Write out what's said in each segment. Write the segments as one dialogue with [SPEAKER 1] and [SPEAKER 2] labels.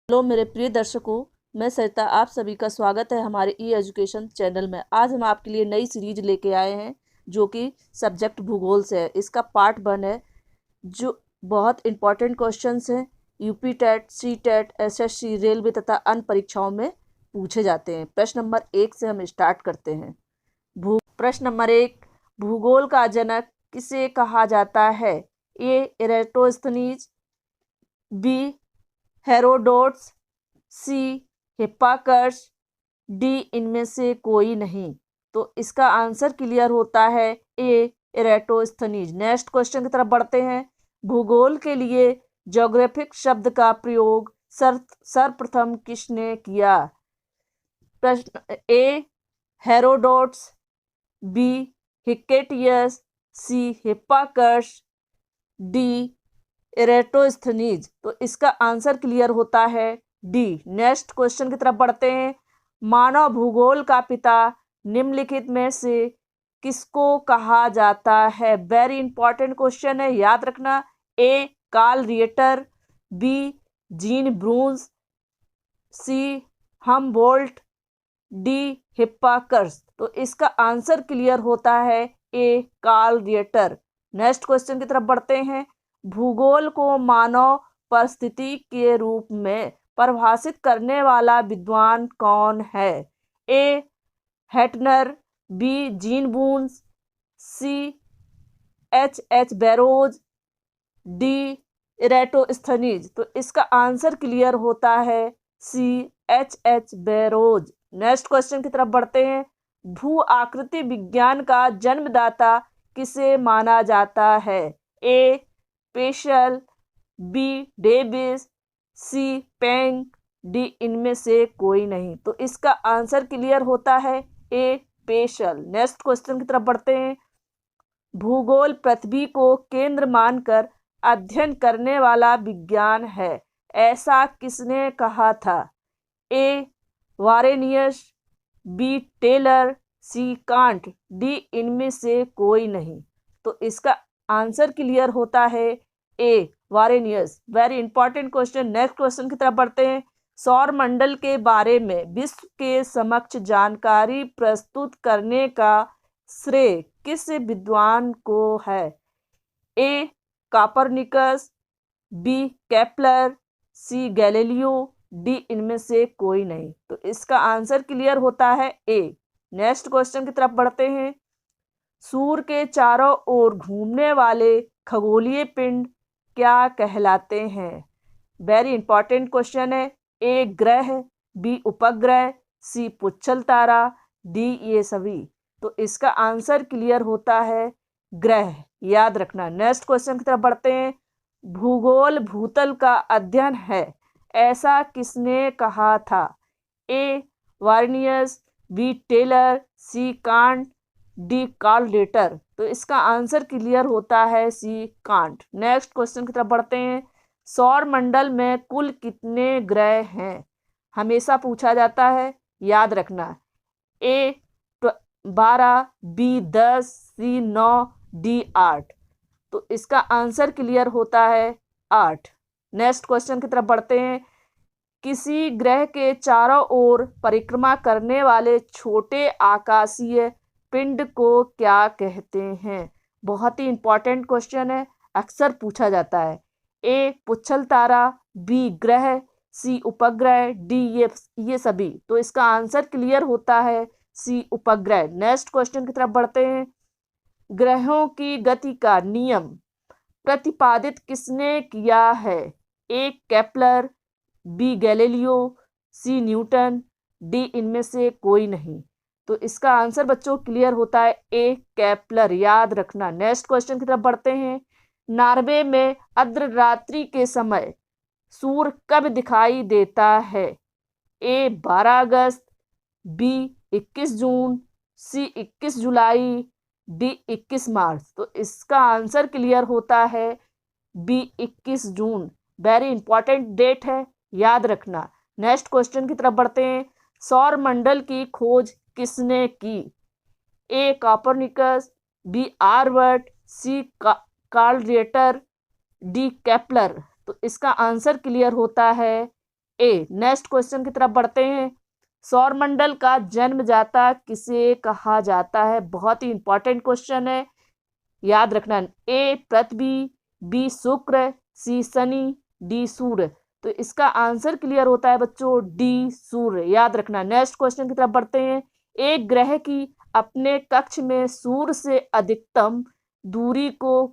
[SPEAKER 1] Hello मेरे प्रिय दर्शकों, मैं सरिता, आप सभी का स्वागत है हमारे ई एजुकेशन चैनल में। आज हम आपके लिए नई सीरीज लेके आए हैं जो कि सब्जेक्ट भूगोल से है। इसका पार्ट 1 है जो बहुत इंपॉर्टेंट क्वेश्चंस हैं। UP TET, C TET, SSC, railway तथा अन्य परीक्षाओं में पूछे जाते हैं। प्रश्न नंबर 1 से हम स्टार्ट करते हैं। प्रश्न नंबर 1, भूगोल का जनक किसे कहा जाता है? ए इरेटोस्थनीज, बी हेरोडोट्स, सी हिप्पार्कस, डी इनमें से कोई नहीं। तो इसका आंसर क्लियर होता है ए इरेटोस्थनीज। नेक्स्ट क्वेश्चन की तरफ बढ़ते हैं। भूगोल के लिए ज्योग्राफिक शब्द का प्रयोग सर्वप्रथम किसने किया? प्रश्न ए हेरोडोट्स, बी हिक्केटियस, सी हिप्पार्कस, डी इरेटोस्थनीज। तो इसका आंसर क्लियर होता है डी। नेक्स्ट क्वेश्चन की तरफ बढ़ते हैं। मानव भूगोल का पिता निम्नलिखित में से किसको कहा जाता है? वेरी इंपॉर्टेंट क्वेश्चन है, याद रखना। A Karl रिएटर, B gene ब्रून्स, C Humboldt, D हिप्पार्कस। तो इसका आंसर क्लियर होता है ए कार्ल रिएटर। नेक्स्ट क्वेश्चन की तरफ बढ़ते हैं। भूगोल को मानव परिस्थिति के रूप में परिभाषित करने वाला विद्वान कौन है? A Hettner, B Jean Brunhes, C H Barrows, D Eratosthenes. तो इसका आंसर क्लियर होता है C H Barrows. Next question की तरफ बढ़ते हैं। भू आकृति विज्ञान का जन्मदाता किसे माना जाता है? ए पेशल, बी डेविस, सी पेंग, डी इनमें से कोई नहीं। तो इसका आंसर क्लियर होता है ए पेशल। नेक्स्ट क्वेश्चन की तरफ बढ़ते हैं। भूगोल पृथ्वी को केंद्र मानकर अध्ययन करने वाला विज्ञान है, ऐसा किसने कहा था? A Varenius, B Taylor, C Kant, D इनमें से कोई नहीं। तो इसका आंसर क्लियर होता है A Varenius. Very important question. Next question की तरफ बढ़ते हैं। सौर मंडल के बारे में विश्व के समक्ष जानकारी प्रस्तुत करने का श्रेय किस विद्वान को है? ए कापरनिकस, बी केपलर, सी गैलीलियो, डी इनमें से कोई नहीं। तो इसका आंसर क्लियर होता है ए। नेक्स्ट क्वेश्चन की तरफ बढ़ते हैं। सूर्य के चारों ओर घूमने वाले खगोलीय पिंड क्या कहलाते हैं? वेरी इंपॉर्टेंट क्वेश्चन है। ए ग्रह, बी उपग्रह, सी पुच्छल तारा, डी ये सभी। तो इसका आंसर क्लियर होता है ग्रह, याद रखना। नेक्स्ट क्वेश्चन की तरफ बढ़ते हैं। भूगोल भूतल का अध्ययन है, ऐसा किसने कहा था? A Varenius, B Taylor, C Kant, D Carl Ritter. तो इसका आंसर क्लियर होता है सी कांट। नेक्स्ट क्वेश्चन की तरफ बढ़ते हैं। सौर मंडल में कुल कितने ग्रह हैं? हमेशा पूछा जाता है, याद रखना। ए 12, बी 10, सी 9, डी 8। तो इसका आंसर क्लियर होता है 8। नेक्स्ट क्वेश्चन की तरफ बढ़ते हैं। किसी ग्रह के चारों ओर परिक्रमा करने वाले छोटे आकाशीय पिंड को क्या कहते हैं? बहुत ही इंपॉर्टेंट क्वेश्चन है, अक्सर पूछा जाता है। ए पुच्छल तारा, बी ग्रह, सी उपग्रह, डी ये सभी। तो इसका आंसर क्लियर होता है सी उपग्रह। नेक्स्ट क्वेश्चन की तरफ बढ़ते हैं। ग्रहों की गति का नियम प्रतिपादित किसने किया है? ए केपलर, बी गैलीलियो, सी न्यूटन, डी इनमें से कोई नहीं। तो इसका आंसर बच्चों क्लियर होता है ए केपलर, याद रखना। नेक्स्ट क्वेश्चन की तरफ बढ़ते हैं। नॉर्वे में अर्धरात्रि के समय सूर्य कब दिखाई देता है? ए 12 अगस्त, बी 21 जून, सी 21 जुलाई, डी 21 मार्च। तो इसका आंसर क्लियर होता है बी 21 जून। वेरी इंपॉर्टेंट डेट है, याद रखना। नेक्स्ट क्वेश्चन की तरफ बढ़ते हैं। सौर मंडल की खोज किसने की? ए कॉपरनिकस, बी आर्यभट्ट, सी कार्ल रिएटर, डी केपलर। तो इसका आंसर क्लियर होता है ए। नेक्स्ट क्वेश्चन की तरफ बढ़ते हैं। सौरमंडल का जन्मदाता किसे कहा जाता है? बहुत ही इंपॉर्टेंट क्वेश्चन है, याद रखना। ए पृथ्वी, बी शुक्र, सी शनि, डी सूर्य। तो इसका आंसर क्लियर होता है बच्चों डी सूर्य, याद रखना। नेक्स्ट क्वेश्चन की तरफ बढ़ते हैं। एक ग्रह की अपने कक्ष में सूर्य से अधिकतम दूरी को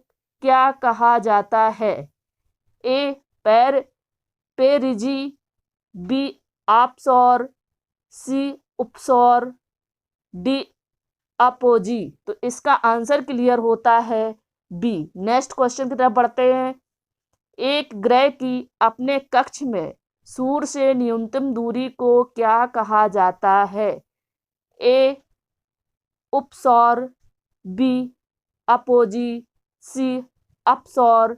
[SPEAKER 1] क्या कहा जाता है? ए पेरिजी, बी आपसौर, सी उपसौर, डी अपोजी। तो इसका आंसर क्लियर होता है बी। नेक्स्ट क्वेश्चन की तरफ बढ़ते हैं। एक ग्रह की अपने कक्ष में सूर्य से न्यूनतम दूरी को क्या कहा जाता है? ए उपसौर, बी अपोजी, सी अपसौर,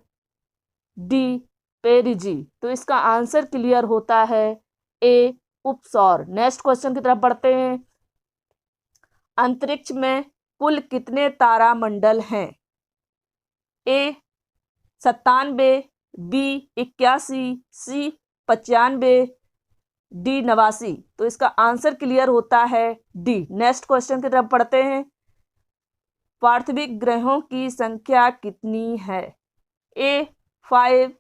[SPEAKER 1] डी पेरिजी। तो इसका आंसर क्लियर होता है ए उपसौर। नेक्स्ट क्वेश्चन की तरफ बढ़ते हैं। अंतरिक्ष में कुल कितने तारामंडल हैं? ए 97, बी 81, सी 95, डी 89। तो इसका आंसर क्लियर होता है डी। नेक्स्ट क्वेश्चन की तरफ पढ़ते हैं। पार्थिविक ग्रहों की संख्या कितनी है? ए 5,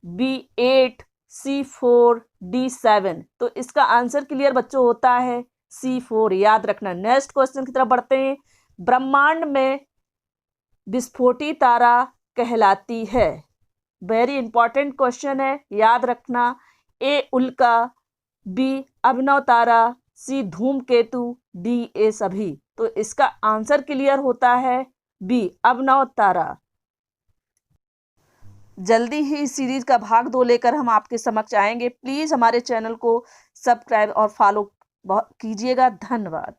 [SPEAKER 1] बी 8, सी 4, डी 7। तो इसका आंसर क्लियर बच्चों होता है सी 4, याद रखना। नेक्स्ट क्वेश्चन की तरफ बढ़ते हैं। ब्रह्मांड में विस्फोटी तारा कहलाती है? वेरी इंपॉर्टेंट क्वेश्चन है, याद रखना। ए उल्का, बी अभिनव तारा, सी धूमकेतु, डी ए सभी। तो इसका आंसर क्लियर होता है बी अभिनव तारा। जल्दी ही इस सीरीज का भाग 2 लेकर हम आपके समक्ष आएंगे। प्लीज़ हमारे चैनल को सब्सक्राइब और फॉलो कीजिएगा। धन्यवाद।